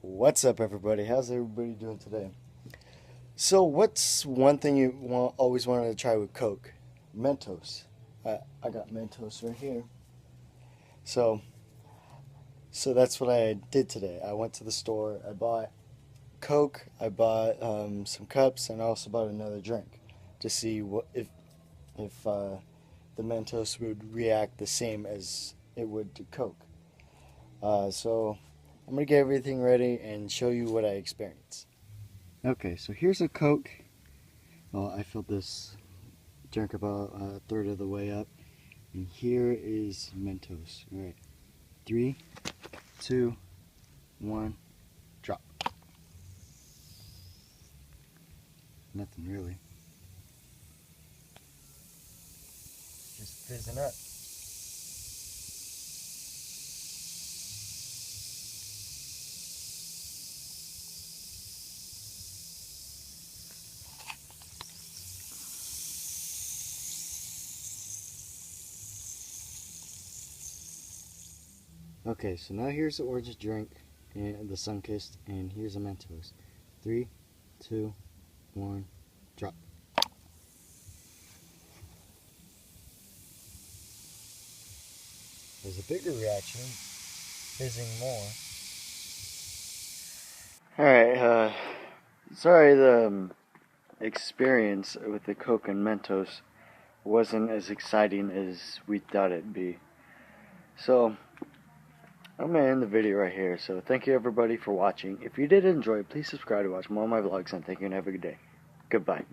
What's up, everybody? How's everybody doing today? So, what's one thing you always wanted to try with Coke? Mentos. I got Mentos right here. So, so that's what I did today. I went to the store. I bought Coke. I bought some cups, and I also bought another drink to see what if the Mentos would react the same as it would to Coke. So, I'm gonna get everything ready and show you what I experienced. Okay, so here's a Coke. Well, I filled this drink about a third of the way up. And here is Mentos. All right, 3, 2, 1, drop. Nothing really. Just fizzing up. Okay, so now here's the orange drink and the sun-kissed, and here's a Mentos. 3, 2, 1, drop. There's a bigger reaction, fizzing more. Alright, sorry the experience with the Coke and Mentos wasn't as exciting as we thought it'd be. So, I'm going to end the video right here. So, thank you everybody for watching. If you did enjoy, please subscribe to watch more of my vlogs, and thank you and have a good day. Goodbye.